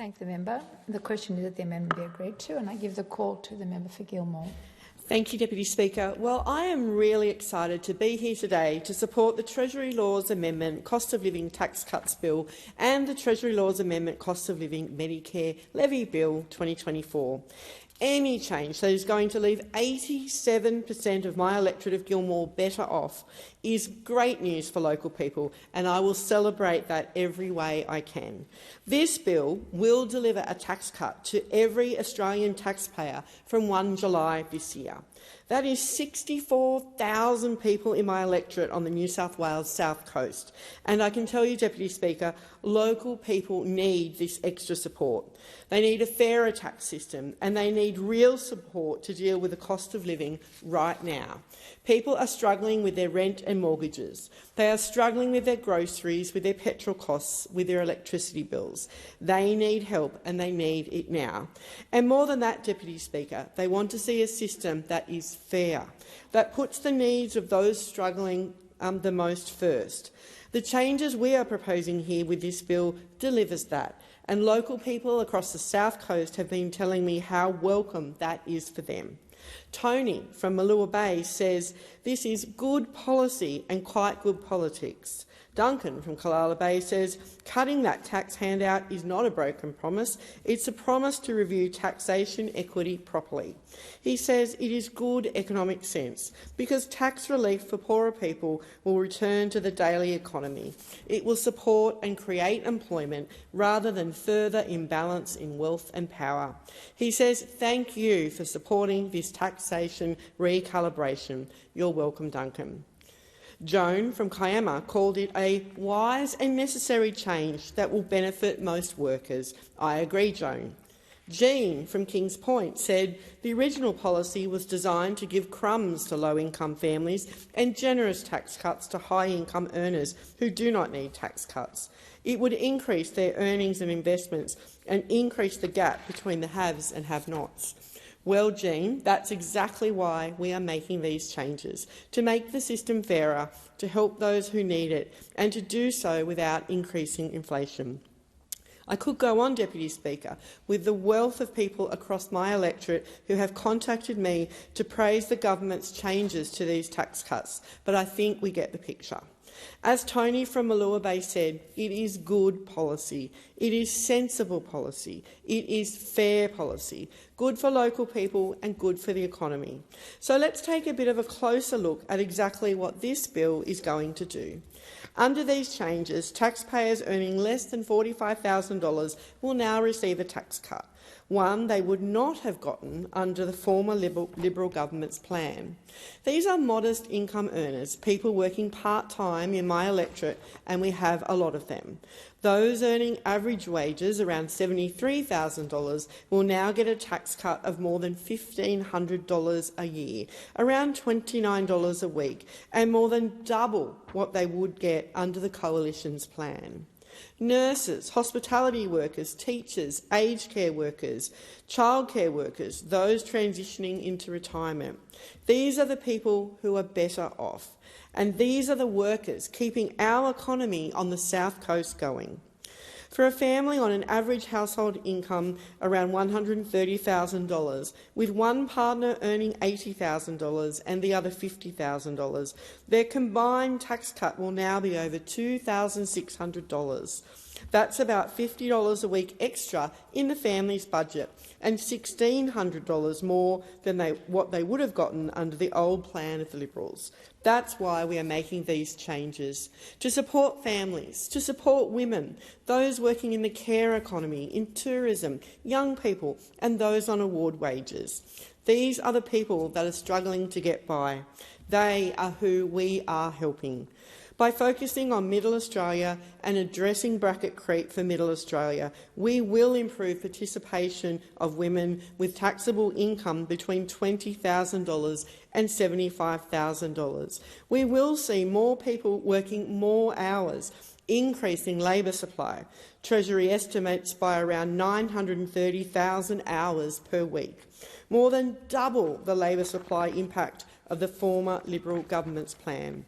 Thank the member. The question is that the amendment be agreed to, and I give the call to the member for Gilmore. Thank you, Deputy Speaker. Well, I am really excited to be here today to support the Treasury Laws Amendment Cost of Living Tax Cuts Bill and the Treasury Laws Amendment Cost of Living Medicare Levy Bill 2024. Any change that is going to leave 87% of my electorate of Gilmore better off is great news for local people, and I will celebrate that every way I can. This bill will deliver a tax cut to every Australian taxpayer from 1 July this year. That is 64,000 people in my electorate on the New South Wales South Coast. And I can tell you, Deputy Speaker, local people need this extra support. They need a fairer tax system, and they need real support to deal with the cost of living right now. People are struggling with their rent and mortgages. They are struggling with their groceries, with their petrol costs, with their electricity bills. They need help, and they need it now. And more than that, Deputy Speaker, they want to see a system that is fair, that puts the needs of those struggling the most first. The changes we are proposing here with this bill delivers that, and local people across the South Coast have been telling me how welcome that is for them. Tony from Malua Bay says this is good policy and quite good politics. Duncan from Callala Bay says cutting that tax handout is not a broken promise, it's a promise to review taxation equity properly. He says it is good economic sense because tax relief for poorer people will return to the daily economy. It will support and create employment rather than further imbalance in wealth and power. He says thank you for supporting this taxation recalibration. You're welcome, Duncan. Joan from Kiama called it a wise and necessary change that will benefit most workers. I agree, Joan. Jean from Kings Point said the original policy was designed to give crumbs to low-income families and generous tax cuts to high-income earners who do not need tax cuts. It would increase their earnings and investments and increase the gap between the haves and have-nots. Well, Jean, that's exactly why we are making these changes, to make the system fairer, to help those who need it, and to do so without increasing inflation. I could go on, Deputy Speaker, with the wealth of people across my electorate who have contacted me to praise the government's changes to these tax cuts, but I think we get the picture. As Tony from Malua Bay said, it is good policy, it is sensible policy, it is fair policy, good for local people and good for the economy. So let's take a bit of a closer look at exactly what this bill is going to do. Under these changes, taxpayers earning less than $45,000 will now receive a tax cut, one they would not have gotten under the former Liberal government's plan. These are modest income earners, people working part-time in my electorate, and we have a lot of them. Those earning average wages around $73,000 will now get a tax cut of more than $1,500 a year, around $29 a week, and more than double what they would get under the Coalition's plan. Nurses, hospitality workers, teachers, aged care workers, childcare workers, those transitioning into retirement. These are the people who are better off, and these are the workers keeping our economy on the South Coast going. For a family on an average household income around $130,000, with one partner earning $80,000 and the other $50,000, their combined tax cut will now be over $2,600. That's about $50 a week extra in the family's budget and $1,600 more than what they would have gotten under the old plan of the Liberals. That's why we are making these changes, to support families, to support women, those working in the care economy, in tourism, young people and those on award wages. These are the people that are struggling to get by. They are who we are helping. By focusing on Middle Australia and addressing bracket creep for Middle Australia, we will improve participation of women with taxable income between $20,000 and $75,000. We will see more people working more hours, increasing labour supply. Treasury estimates by around 930,000 hours per week, more than double the labour supply impact of the former Liberal government's plan.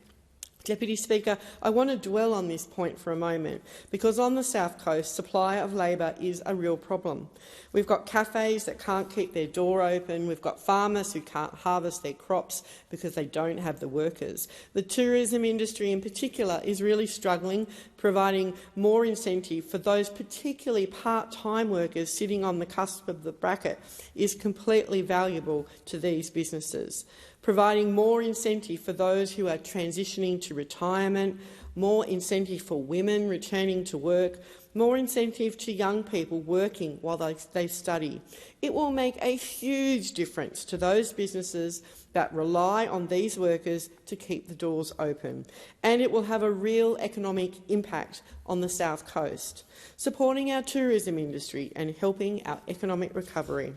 Deputy Speaker, I want to dwell on this point for a moment, because on the South Coast, supply of labour is a real problem. We've got cafes that can't keep their door open. We've got farmers who can't harvest their crops because they don't have the workers. The tourism industry in particular is really struggling, providing more incentive for those particularly part-time workers sitting on the cusp of the bracket is completely valuable to these businesses. Providing more incentive for those who are transitioning to retirement, more incentive for women returning to work, more incentive to young people working while they study. It will make a huge difference to those businesses that rely on these workers to keep the doors open, and it will have a real economic impact on the South Coast, supporting our tourism industry and helping our economic recovery.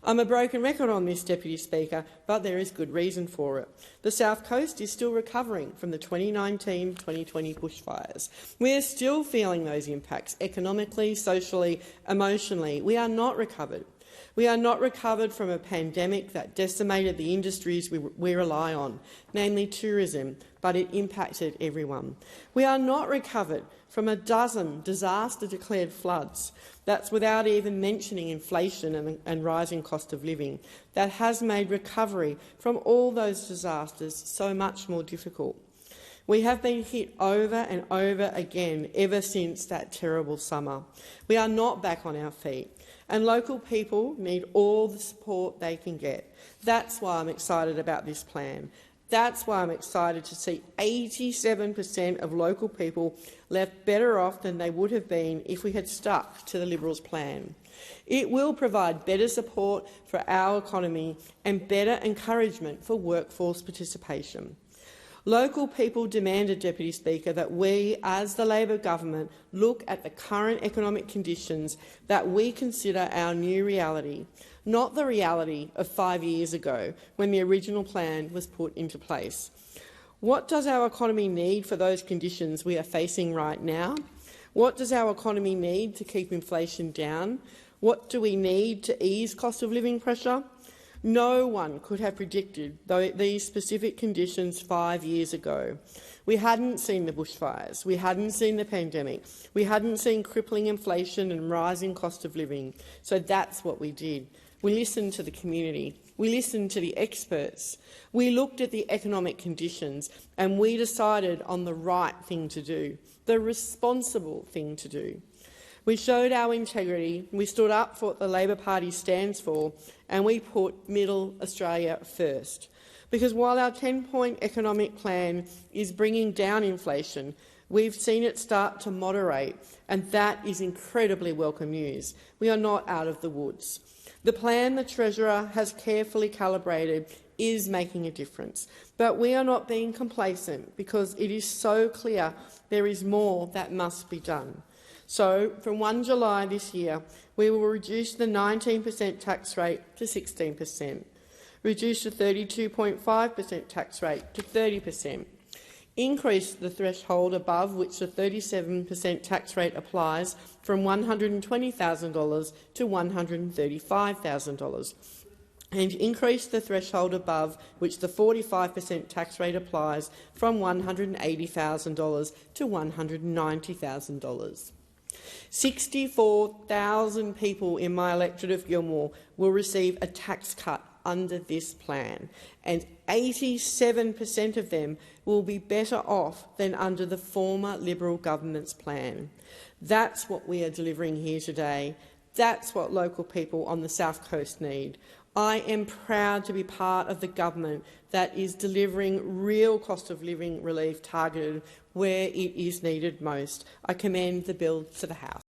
I'm a broken record on this, Deputy Speaker, but there is good reason for it. The South Coast is still recovering from the 2019-2020 bushfires. We are still feeling those impacts economically, socially, emotionally. We are not recovered. We are not recovered from a pandemic that decimated the industries we rely on, namely tourism, but it impacted everyone. We are not recovered from a dozen disaster-declared floods. That's without even mentioning inflation and rising cost of living. That has made recovery from all those disasters so much more difficult. We have been hit over and over again ever since that terrible summer. We are not back on our feet, and local people need all the support they can get. That's why I'm excited about this plan. That's why I'm excited to see 87% of local people left better off than they would have been if we had stuck to the Liberals' plan. It will provide better support for our economy and better encouragement for workforce participation. Local people demanded, Deputy Speaker, that we, as the Labor government, look at the current economic conditions, that we consider our new reality, not the reality of 5 years ago when the original plan was put into place. What does our economy need for those conditions we are facing right now? What does our economy need to keep inflation down? What do we need to ease cost of living pressure? No one could have predicted these specific conditions 5 years ago. We hadn't seen the bushfires, we hadn't seen the pandemic, we hadn't seen crippling inflation and rising cost of living. So that's what we did. We listened to the community, we listened to the experts, we looked at the economic conditions, and we decided on the right thing to do, the responsible thing to do. We showed our integrity, we stood up for what the Labor Party stands for, and we put Middle Australia first. Because while our 10-point economic plan is bringing down inflation, we've seen it start to moderate, and that is incredibly welcome news. We are not out of the woods. The plan the Treasurer has carefully calibrated is making a difference, but we are not being complacent because it is so clear there is more that must be done. So, from 1 July this year, we will reduce the 19% tax rate to 16%, reduce the 32.5% tax rate to 30%, increase the threshold above which the 37% tax rate applies from $120,000 to $135,000, and increase the threshold above which the 45% tax rate applies from $180,000 to $190,000. 64,000 people in my electorate of Gilmore will receive a tax cut under this plan, and 87% of them will be better off than under the former Liberal government's plan. That's what we are delivering here today. That's what local people on the South Coast need. I am proud to be part of the government that is delivering real cost of living relief targeted where it is needed most. I commend the bill to the House.